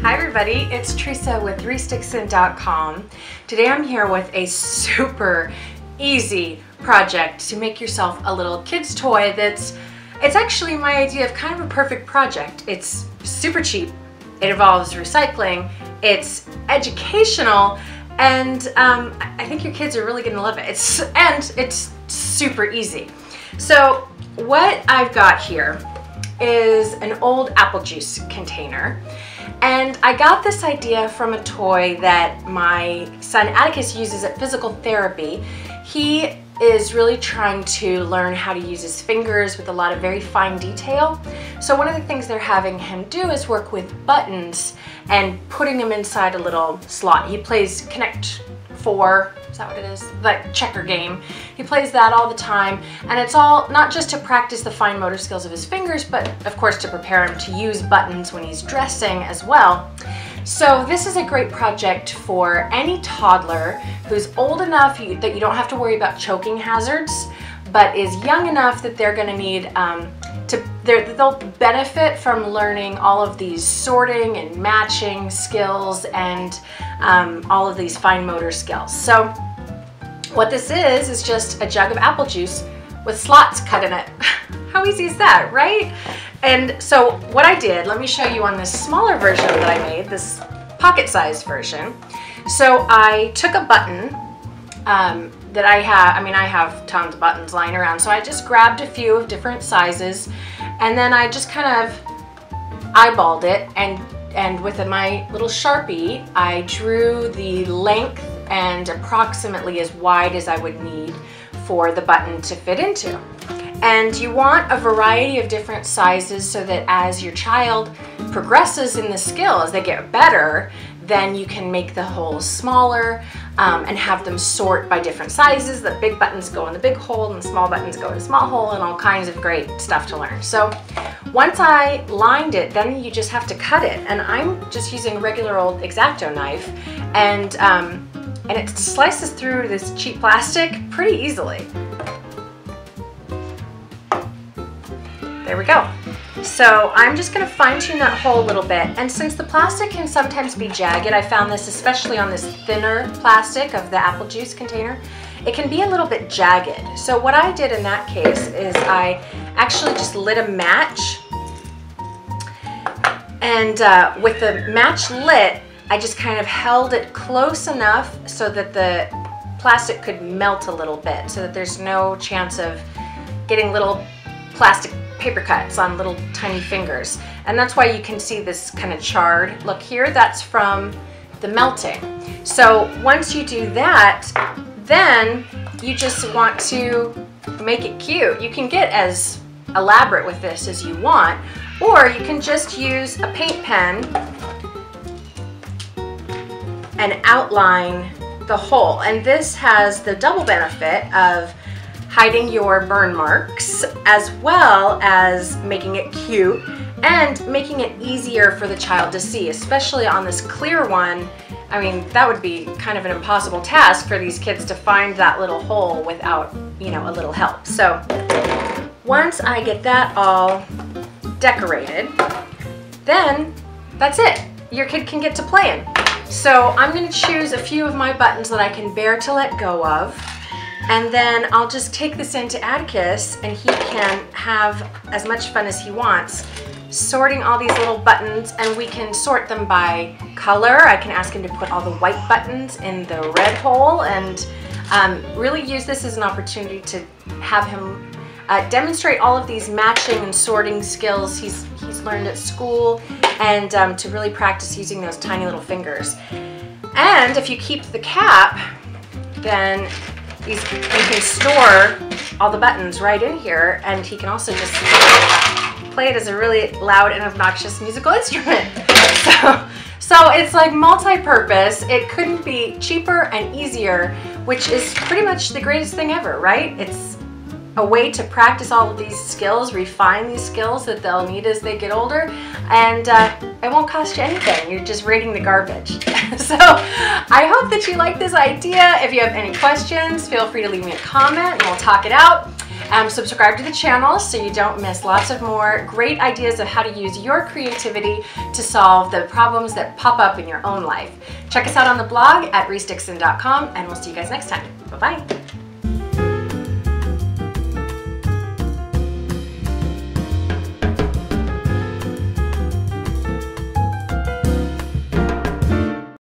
Hi everybody, it's Teresa with threesticksin.com. Today I'm here with a super easy project to make yourself a little kid's toy it's actually my idea of kind of a perfect project. It's super cheap, it involves recycling, it's educational, and I think your kids are really going to love it. It's super easy. So what I've got here is an old apple juice container, and I got this idea from a toy that my son Atticus uses at physical therapy. He is really trying to learn how to use his fingers with a lot of very fine detail. So one of the things they're having him do is work with buttons and putting them inside a little slot. He plays Connect 4, is that what it is? That checker game. He plays that all the time, and it's all not just to practice the fine motor skills of his fingers, but of course to prepare him to use buttons when he's dressing as well. So this is a great project for any toddler who's old enough that you don't have to worry about choking hazards, but is young enough that they're going to need they'll benefit from learning all of these sorting and matching skills and all of these fine motor skills. So what this is just a jug of apple juice with slots cut in it. How easy is that, right? And so what I did, let me show you on this smaller version that I made, this pocket-sized version. So I took a button that I have tons of buttons lying around, so I just grabbed a few of different sizes, and then I just kind of eyeballed it, and with my little Sharpie, I drew the length and approximately as wide as I would need for the button to fit into. And you want a variety of different sizes so that as your child progresses in the skill, as they get better, then you can make the holes smaller and have them sort by different sizes. The big buttons go in the big hole and the small buttons go in the small hole, and all kinds of great stuff to learn. So once I lined it, then you just have to cut it. And I'm just using a regular old X-Acto knife, and it slices through this cheap plastic pretty easily. There we go. So I'm just going to fine tune that hole a little bit, and since the plastic can sometimes be jagged, I found this especially on this thinner plastic of the apple juice container, it can be a little bit jagged. So what I did in that case is I actually just lit a match, and with the match lit, I just kind of held it close enough so that the plastic could melt a little bit, so that there's no chance of getting little plastic paper cuts on little tiny fingers. And that's why you can see this kind of charred look here. That's from the melting. So once you do that, then you just want to make it cute. You can get as elaborate with this as you want, or you can just use a paint pen and outline the hole. And this has the double benefit of hiding your burn marks, as well as making it cute and making it easier for the child to see, especially on this clear one. I mean, that would be kind of an impossible task for these kids to find that little hole without, a little help. So once I get that all decorated, then that's it. Your kid can get to playing. So I'm going to choose a few of my buttons that I can bear to let go of. And then I'll just take this into Atticus, and he can have as much fun as he wants sorting all these little buttons, and we can sort them by color. I can ask him to put all the white buttons in the red hole, and really use this as an opportunity to have him demonstrate all of these matching and sorting skills he's learned at school, and to really practice using those tiny little fingers. And if you keep the cap, then you can store all the buttons right in here, and he can also just play it as a really loud and obnoxious musical instrument. So it's like multi-purpose. It couldn't be cheaper and easier, which is pretty much the greatest thing ever, right? It's a way to practice all of these skills, refine these skills that they'll need as they get older, and it won't cost you anything. You're just raiding the garbage. So I hope that you like this idea. If you have any questions, feel free to leave me a comment and we'll talk it out. Subscribe to the channel so you don't miss lots of more great ideas of how to use your creativity to solve the problems that pop up in your own life. Check us out on the blog at reesdixon.com, and we'll see you guys next time. Bye-bye.